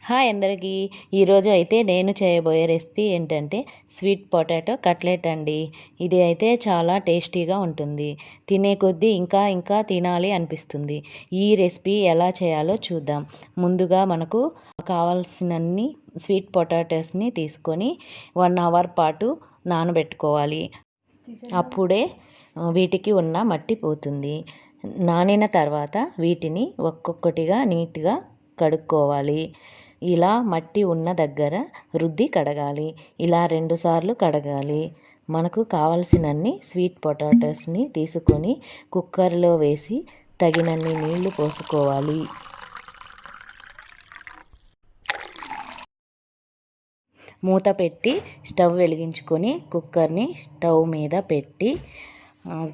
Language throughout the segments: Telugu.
హాయ్ అందరికీ. ఈరోజు అయితే నేను చేయబోయే రెసిపీ ఏంటంటే స్వీట్ పొటాటో కట్లెట్ అండి. ఇది అయితే చాలా టేస్టీగా ఉంటుంది. తినే కొద్దీ ఇంకా తినాలి అనిపిస్తుంది. ఈ రెసిపీ ఎలా చేయాలో చూద్దాం. ముందుగా మనకు కావాల్సినన్ని స్వీట్ పొటాటోస్ని తీసుకొని 1 అవర్ పాటు నానబెట్టుకోవాలి. అప్పుడే వీటికి ఉన్న మట్టి పోతుంది. నానిన తర్వాత వీటిని ఒక్కొక్కటిగా నీట్గా కడుక్కోవాలి. ఇలా మట్టి ఉన్న దగ్గర రుద్ది కడగాలి. ఇలా 2 సార్లు కడగాలి. మనకు కావలసినన్ని స్వీట్ పొటాటోస్ని తీసుకొని కుక్కర్లో వేసి తగినన్ని నీళ్లు పోసుకోవాలి. మూత పెట్టి స్టవ్ వెలిగించుకొని కుక్కర్ని స్టవ్ మీద పెట్టి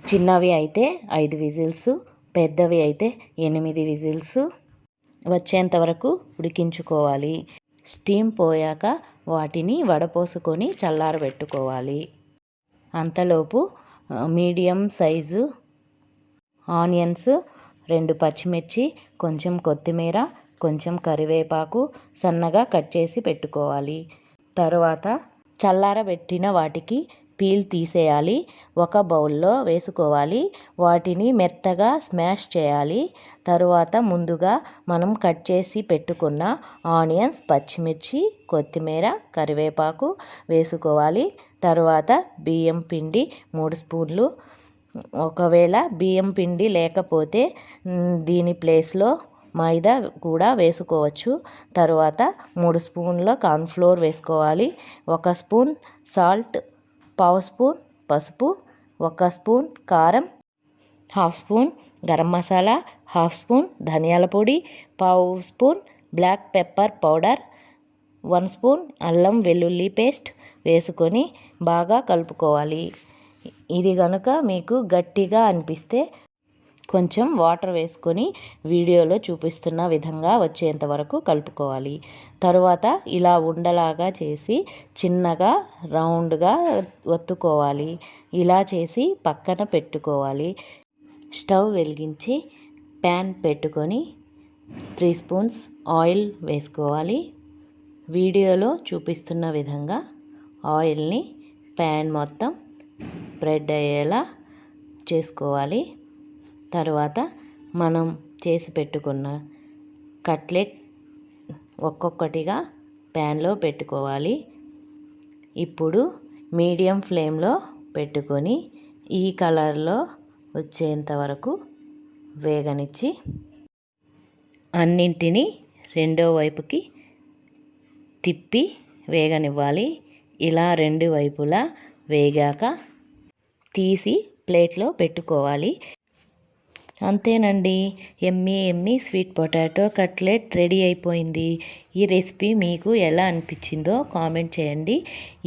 చిన్నవి అయితే 5 విజిల్స్, పెద్దవి అయితే 8 విజిల్స్ వచ్చేంత వరకు ఉడికించుకోవాలి. స్టీమ్ పోయాక వాటిని వడపోసుకొని చల్లారబెట్టుకోవాలి. అంతలోపు మీడియం సైజు ఆనియన్స్, 2 పచ్చిమిర్చి, కొంచెం కొత్తిమీర, కొంచెం కరివేపాకు సన్నగా కట్ చేసి పెట్టుకోవాలి. తరువాత చల్లారబెట్టిన వాటికి పీల్ తీసేయాలి. ఒక బౌల్లో వేసుకోవాలి. వాటిని మెత్తగా స్మాష్ చేయాలి. తరువాత ముందుగా మనం కట్ చేసి పెట్టుకున్న ఆనియన్స్, పచ్చిమిర్చి, కొత్తిమీర, కరివేపాకు వేసుకోవాలి. తరువాత బియ్యం పిండి 3 స్పూన్లు. ఒకవేళ బియ్యం పిండి లేకపోతే దీని ప్లేస్లో మైదా కూడా వేసుకోవచ్చు. తరువాత 3 స్పూన్ల కార్న్ఫ్లోర్ వేసుకోవాలి. 1 స్పూన్ సాల్ట్, 1/2 స్పూన్ పసుపు, 1 స్పూన్ కారం, 1/2 స్పూన్ గరం మసాలా, 1/2 స్పూన్ ధనియాల పొడి, 1/2 spoon black pepper powder, 1 spoon అల్లం వెల్లుల్లి పేస్ట్ వేసుకొని బాగా కలుపుకోవాలి. ఇది కనుక మీకు గట్టిగా అనిపిస్తే కొంచెం వాటర్ వేసుకొని వీడియోలో చూపిస్తున్న విధంగా వచ్చేంత వరకు కలుపుకోవాలి. తరువాత ఇలా ఉండలాగా చేసి చిన్నగా రౌండ్గా ఒత్తుకోవాలి. ఇలా చేసి పక్కన పెట్టుకోవాలి. స్టవ్ వెలిగించి ప్యాన్ పెట్టుకొని 3 స్పూన్స్ ఆయిల్ వేసుకోవాలి. వీడియోలో చూపిస్తున్న విధంగా ఆయిల్ని ప్యాన్ మొత్తం స్ప్రెడ్ అయ్యేలా చేసుకోవాలి. తర్వాత మనం చేసి పెట్టుకున్న కట్లెట్ ఒక్కొక్కటిగా ప్యాన్లో పెట్టుకోవాలి. ఇప్పుడు మీడియం ఫ్లేమ్లో పెట్టుకొని ఈ కలర్లో వచ్చేంత వరకు వేగనిచ్చి అన్నింటినీ రెండో వైపుకి తిప్పి వేగనివ్వాలి. ఇలా 2 వైపులా వేగాక తీసి ప్లేట్లో పెట్టుకోవాలి. అంతేనండి, Emmy sweet potato cutlet ready అయిపోయింది. ఈ రెసిపీ మీకు ఎలా అనిపించిందో కామెంట్ చేయండి.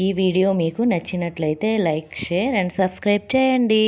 ఈ వీడియో మీకు నచ్చినట్లయితే లైక్, షేర్ అండ్ సబ్స్క్రైబ్ చేయండి.